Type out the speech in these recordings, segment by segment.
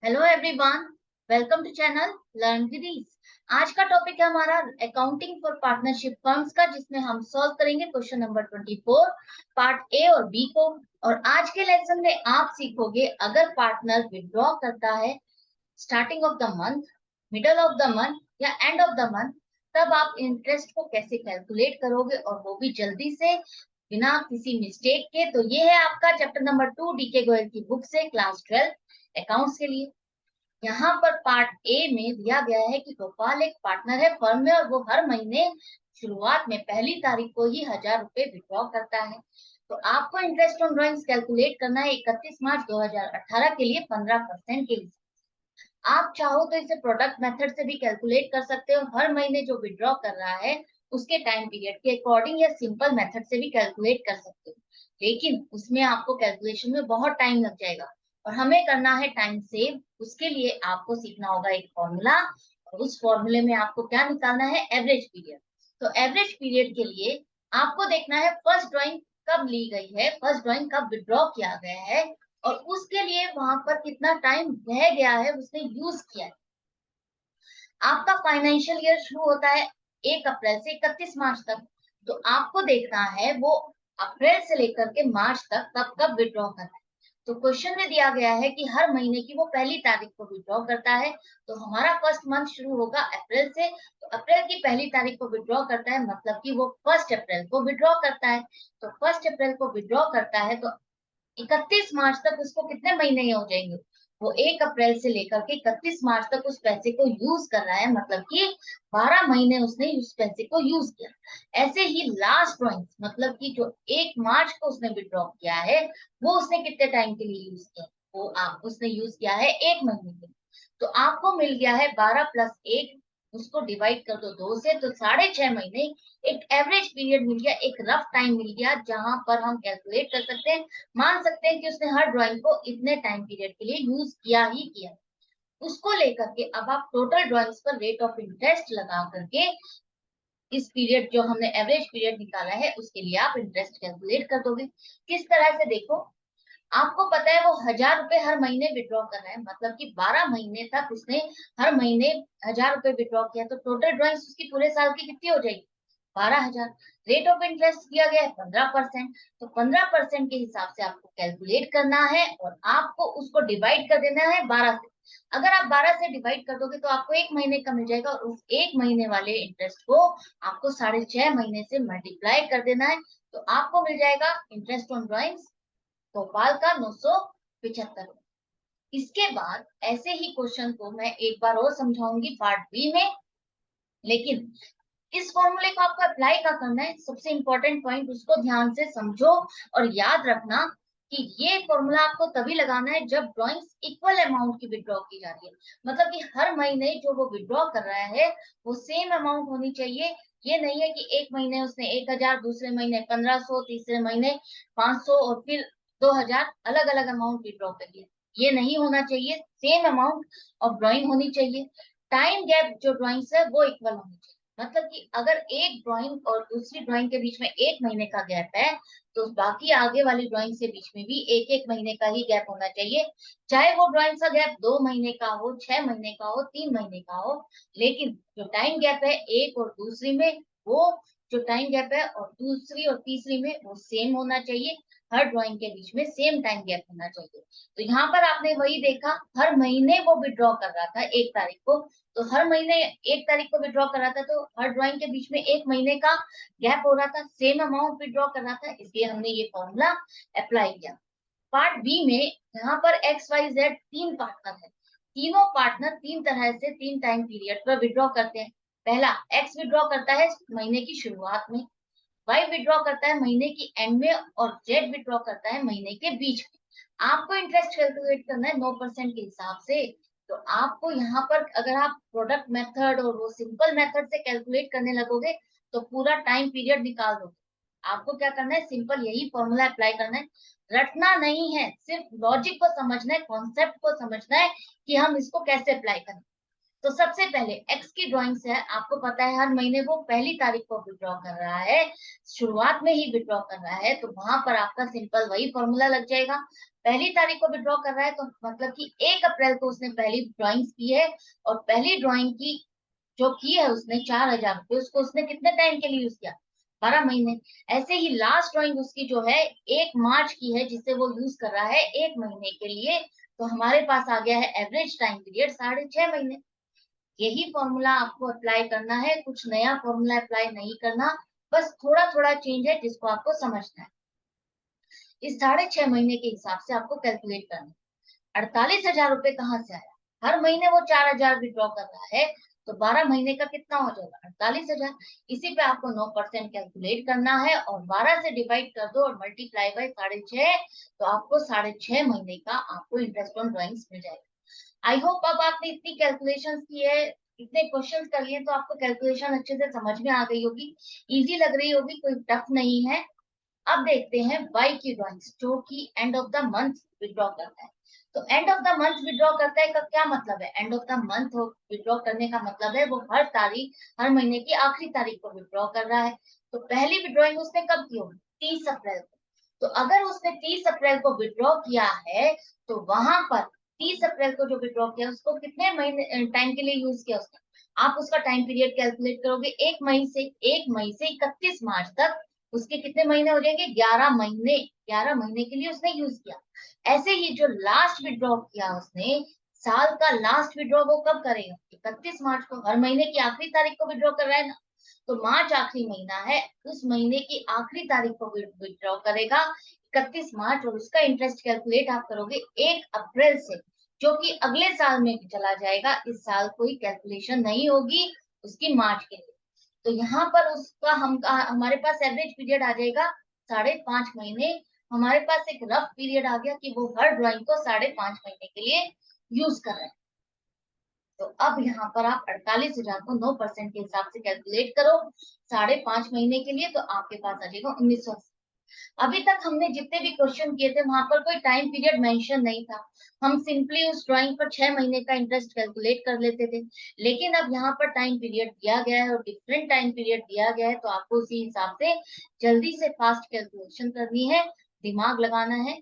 Hello everyone, welcome to channel learn with ease. आज का topic है हमारा अकाउंटिंग फॉर पार्टनरशिप फर्म्स का, जिसमें हम सॉल्व करेंगे क्वेश्चन नंबर 24 पार्ट ए और बी को। और आज के लेसन में आप सीखोगे अगर पार्टनर विड्रॉ करता है starting of the month, middle of the month या एंड ऑफ द मंथ, तब आप इंटरेस्ट को कैसे कैलकुलेट करोगे, और वो भी जल्दी से बिना किसी मिस्टेक के। तो ये है आपका चैप्टर नंबर 2 डीके गोयल की बुक से, क्लास 12 अकाउंट्स के लिए। यहाँ पर पार्ट ए में दिया गया है कि गोपाल एक पार्टनर है फर्म में और वो हर महीने शुरुआत में पहली तारीख को ही 1,000 रुपए विड्रॉ करता है। तो आपको इंटरेस्ट ऑन ड्रॉइंग्स कैलकुलेट करना है 31 मार्च 2018 के लिए 15% के लिए। आप चाहो तो इसे प्रोडक्ट मेथड से भी कैलकुलेट कर सकते हो, हर महीने जो विड्रॉ कर रहा है उसके टाइम पीरियड के अकॉर्डिंग, या सिंपल मेथड से भी कैलकुलेट कर सकते हो, लेकिन उसमें आपको कैलकुलेशन में बहुत टाइम लग जाएगा और हमें करना है टाइम सेव। उसके लिए आपको सीखना होगा एक फॉर्मूला, और उस फॉर्मूले में आपको क्या निकालना है, एवरेज पीरियड। तो एवरेज पीरियड के लिए आपको देखना है फर्स्ट ड्राइंग कब ली गई है, फर्स्ट ड्राइंग कब विड्रॉ किया गया है, और उसके लिए वहां पर कितना टाइम रह गया है, उसने यूज किया है। आपका फाइनेंशियल ईयर शुरू होता है 1 अप्रैल से 31 मार्च तक। तो आपको देखना है वो अप्रैल से लेकर के मार्च तक कब कब विड्रॉ करना है। तो क्वेश्चन में दिया गया है कि हर महीने की वो पहली तारीख को विड्रॉ करता है। तो हमारा फर्स्ट मंथ शुरू होगा अप्रैल से, तो अप्रैल की पहली तारीख को विड्रॉ करता है, मतलब कि वो 1 अप्रैल को विड्रॉ करता है। तो 1 अप्रैल को विड्रॉ करता है तो 31 मार्च तक उसको कितने महीने हो जाएंगे, वो 1 अप्रैल से लेकर के 31 मार्च तक उस पैसे को यूज कर रहा है, मतलब कि 12 महीने उसने उस पैसे को यूज किया। ऐसे ही लास्ट ड्रॉइंग, मतलब कि जो 1 मार्च को उसने विड्रॉ किया है, वो उसने कितने टाइम के लिए यूज किया, वो आप उसने यूज किया है 1 महीने के लिए। तो आपको मिल गया है 12 + 1, उसको डिवाइड कर दो 2 से, तो 6.5 महीने। एक एवरेज पीरियड मिल गया, एक रफ टाइम मिल गया, जहां पर हम कैलकुलेट कर सकते हैं, मान सकते हैं कि उसने हर ड्राइंग को इतने टाइम पीरियड के लिए यूज किया ही किया। उसको लेकर के अब आप टोटल ड्राइंग्स पर रेट ऑफ इंटरेस्ट लगा करके इस पीरियड जो हमने एवरेज पीरियड निकाला है उसके लिए आप इंटरेस्ट कैलकुलेट कर दोगे। किस तरह से, देखो, आपको पता है वो 1,000 रुपए हर महीने विड्रॉ कर रहा है, मतलब कि 12 महीने तक उसने हर महीने 1,000 रुपए विड्रॉ किया, तो टोटल ड्राइंग्स उसकी पूरे साल की कितनी हो जाएगी, 12,000। रेट ऑफ इंटरेस्ट दिया गया है 15%, तो 15% के हिसाब से आपको कैलकुलेट करना है और आपको उसको डिवाइड कर देना है 12 से। अगर आप 12 से डिवाइड कर दोगे तो आपको 1 महीने का मिल जाएगा, और उस 1 महीने वाले इंटरेस्ट को आपको 6.5 महीने से मल्टीप्लाई कर देना है। तो आपको मिल जाएगा इंटरेस्ट ऑन ड्राइंग्स भोपाल का 975। इसके बाद ऐसे ही क्वेश्चन को मैं एक बार और समझाऊंगी पार्ट बी में, लेकिन इस फॉर्मूले को आपको अप्लाई क्या करना है, सबसे इंपॉर्टेंट पॉइंट उसको ध्यान से समझो और याद रखना कि ये फॉर्मूला आपको तभी लगाना है जब ड्राइंग्स इक्वल अमाउंट की विड्रॉ की जा रही है, मतलब कि हर महीने जो वो विड्रॉ कर रहा है वो सेम अमाउंट होनी चाहिए। ये नहीं है कि एक महीने उसने 1,000, दूसरे महीने 1,500, तीसरे महीने 500 और फिर 2,000 अलग अलग अमाउंट विड्रॉ कर लिया। ये नहीं होना चाहिए, सेम अमाउंट ऑफ ड्राइंग होनी चाहिए। टाइम गैप जो ड्राइंग्स है वो इक्वल होनी चाहिए, मतलब कि अगर एक ड्राइंग और दूसरी ड्राइंग के बीच में 1 महीने का गैप है, तो बाकी आगे वाली ड्राइंग से बीच में भी 1-1 महीने का ही गैप होना चाहिए। चाहे वो ड्राइंग का गैप 2 महीने का हो, 6 महीने का हो, 3 महीने का हो, लेकिन जो टाइम गैप है एक और दूसरी में, वो जो टाइम गैप है और दूसरी और तीसरी में वो सेम होना चाहिए। हर ड्राइंग के बीच में सेम टाइम गैप होना चाहिए। तो यहाँ पर आपने वही देखा, हर महीने वो विड्रॉ कर रहा था 1 तारीख को, तो हर महीने 1 तारीख को विड्रॉ कर रहा था, तो हर ड्राइंग के बीच में 1 महीने का गैप हो रहा था, सेम अमाउंट विड्रॉ कर रहा था, इसलिए हमने ये फॉर्मूला अप्लाई किया। पार्ट बी में यहाँ पर एक्स वाई जेड 3 पार्टनर है, तीनों पार्टनर 3 तरह से 3 टाइम पीरियड पर विड्रॉ करते हैं। पहला, एक्स विड्रॉ करता है महीने की शुरुआत में, वाई विड्रॉ करता है महीने की एंड में, और जेड विड्रॉ करता है महीने के बीच में। आपको इंटरेस्ट कैलकुलेट करना है 9% के हिसाब से। तो आपको यहाँ पर अगर आप प्रोडक्ट मेथड और वो सिंपल मेथड से कैलकुलेट करने लगोगे तो पूरा टाइम पीरियड निकाल दोगे। आपको क्या करना है, सिंपल यही फॉर्मूला अप्लाई करना है, रटना नहीं है, सिर्फ लॉजिक को समझना है, कॉन्सेप्ट को समझना है कि हम इसको कैसे अप्लाई करें। तो सबसे पहले एक्स की ड्राइंग्स है, आपको पता है हर महीने वो पहली तारीख को विड्रॉ कर रहा है, शुरुआत में ही विड्रॉ कर रहा है, तो वहां पर आपका सिंपल वही फॉर्मूला लग जाएगा। पहली तारीख को विड्रॉ कर रहा है तो मतलब कि 1 अप्रैल को उसने पहली ड्राइंग्स की है, और पहली ड्राइंग की जो की है उसने 4,000 रुपये, उसको उसने कितने टाइम के लिए यूज किया, 12 महीने। ऐसे ही लास्ट ड्राइंग उसकी जो है 1 मार्च की है, जिसे वो यूज कर रहा है 1 महीने के लिए, तो हमारे पास आ गया है एवरेज टाइम पीरियड 6.5 महीने। यही फॉर्मूला आपको अप्लाई करना है, कुछ नया फॉर्मूला अप्लाई नहीं करना, बस थोड़ा थोड़ा चेंज है जिसको आपको समझना है। इस 6.5 महीने के हिसाब से आपको कैलकुलेट करना है। 48,000 रुपये कहाँ से आया, हर महीने वो 4,000 विड्रॉ कर रहा है, तो 12 महीने का कितना हो जाएगा, 48,000। इसी पे आपको 9% कैलकुलेट करना है, और 12 से डिवाइड कर दो और मल्टीप्लाई बाय 6.5, तो आपको 6.5 महीने का आपको इंटरेस्ट ऑन ड्रॉइंग्स मिल जाएगा। आई होप अब आपने इतनी कैलकुलेशंस की है, इतने क्वेश्चंस कर लिए, तो आपको कैलकुलेशन अच्छे से समझ में आ गई होगी, इजी लग रही होगी, कोई टफ नहीं है। अब देखते हैं वाई की ड्रॉइंग्स, जो कि end of the month withdraw करता है। तो end of the month withdraw करता है का क्या मतलब है, end of the month withdraw करने का मतलब है वो हर महीने की आखिरी तारीख को विड्रॉ कर रहा है। तो पहली विड्रॉइंग उसने कब की होगी, 30 अप्रैल को। तो अगर उसने 30 अप्रैल को विड्रॉ किया है, तो वहां पर 30 अप्रैल को जो विड्रॉ किया उसको कितने महीने टाइम के लिए यूज किया उसने, आप उसका टाइम पीरियड कैलकुलेट करोगे, 1 मई से 31 मार्च तक उसके कितने महीने हो जाएंगे, 11 महीने। 11 महीने के लिए उसने यूज किया। ऐसे ही जो लास्ट विड्रॉ किया उसने, साल का लास्ट विड्रॉ वो कब करेगा, 31 मार्च को, हर महीने की आखिरी तारीख को विड्रॉ कर रहा है ना, तो मार्च आखिरी महीना है, उस महीने की आखिरी तारीख को विड्रॉ करेगा 31 मार्च, और उसका इंटरेस्ट कैलकुलेट आप करोगे 1 अप्रैल से, जो कि अगले साल में चला जाएगा, इस साल कोई कैलकुलेशन नहीं होगी उसकी मार्च के लिए। तो यहाँ पर उसका हमारे पास एवरेज पीरियड आ जाएगा 5.5 महीने। हमारे पास एक रफ पीरियड आ गया कि वो हर ड्राइंग को 5.5 महीने के लिए यूज कर रहे हैं। तो अब यहाँ पर आप 48,000 को 9% के हिसाब से कैलकुलेट करो 5.5 महीने के लिए, तो आपके पास आ जाएगा 1980। अभी तक हमने जितने भी क्वेश्चन किए थे वहां पर कोई टाइम पीरियड मेंशन नहीं था, हम सिंपली उस ड्राइंग पर 6 महीने का इंटरेस्ट कैलकुलेट कर लेते थे। लेकिन अब यहाँ पर टाइम पीरियड दिया गया है और डिफरेंट टाइम पीरियड दिया गया है, तो आपको उसी हिसाब से जल्दी से फास्ट कैलकुलेशन करनी है, दिमाग लगाना है,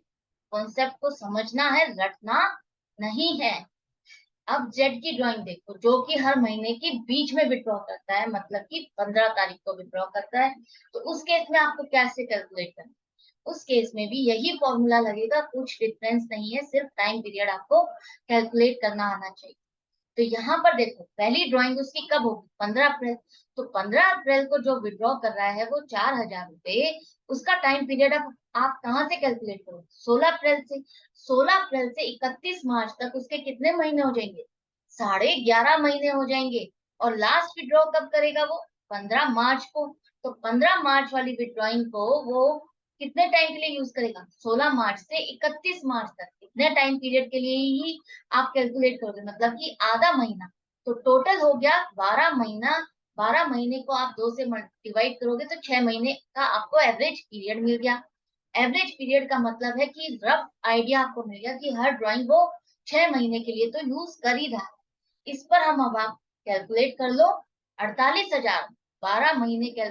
कॉन्सेप्ट को समझना है, रटना नहीं है। अब जेड की ड्राइंग देखो, जो कि हर महीने की बीच में विड्रॉ करता है, मतलब कि 15 तारीख को विड्रॉ करता है, तो उस केस में आपको कैसे कैलकुलेट करना है, उस केस में भी यही फॉर्मूला लगेगा, कुछ डिफरेंस नहीं है, सिर्फ टाइम पीरियड आपको कैलकुलेट करना आना चाहिए। तो यहाँ पर देखो पहली ड्राइंग उसकी कब होगी, 15 अप्रैल। तो 15 अप्रैल को जो विड्रॉ कर रहा है वो 4,000 रुपये, उसका टाइम पीरियड आप कहाँ से कैलकुलेट करो, 16 अप्रैल से। 16 अप्रैल से 31 मार्च तक उसके कितने महीने हो जाएंगे, 11.5 महीने हो जाएंगे। और लास्ट विड्रॉ कब करेगा वो, 15 मार्च को। तो 15 मार्च वाली विड्रॉइंग को वो कितने टाइम के लिए यूज करेगा, 16 मार्च से 31 मार्च तक, इतने टाइम पीरियड के लिए ही आप कैलकुलेट करोगे, मतलब कि आधा महीना। तो टोटल हो गया 12 महीना। 12 महीने को आप 2 से डिवाइड करोगे तो 6 महीने का आपको एवरेज पीरियड मिल गया। एवरेज पीरियड का मतलब है कि रफ आइडिया आपको मिल गया कि हर ड्राइंग वो 6 महीने के लिए तो यूज कर ही रहा है। इस पर हम अब आप कैलकुलेट कर लो, 48,000 12 महीने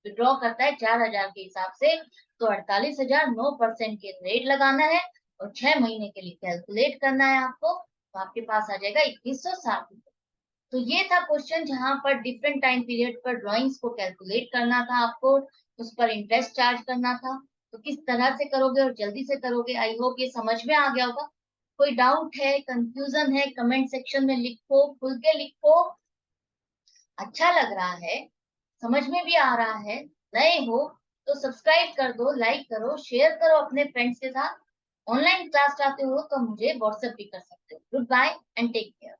विड्रॉ करता है 4,000 के हिसाब से, तो 48,000 9% के रेट लगाना है, और 6 महीने के लिए कैलकुलेट करना है आपको, तो आपके पास आ जाएगा 2160 रुपये। तो ये था क्वेश्चन जहां पर डिफरेंट टाइम पीरियड पर ड्राइंग्स को कैलकुलेट करना था आपको, उस पर इंटरेस्ट चार्ज करना था। तो किस तरह से करोगे और जल्दी से करोगे, आई होप ये समझ में आ गया होगा। कोई डाउट है, कंफ्यूजन है, कमेंट सेक्शन में लिखो, खुल के लिखो। अच्छा लग रहा है, समझ में भी आ रहा है, नए हो तो सब्सक्राइब कर दो, लाइक करो, शेयर करो अपने फ्रेंड्स के साथ। ऑनलाइन क्लास चाहते हो तो मुझे व्हाट्सएप भी कर सकते हो। Goodbye and take care.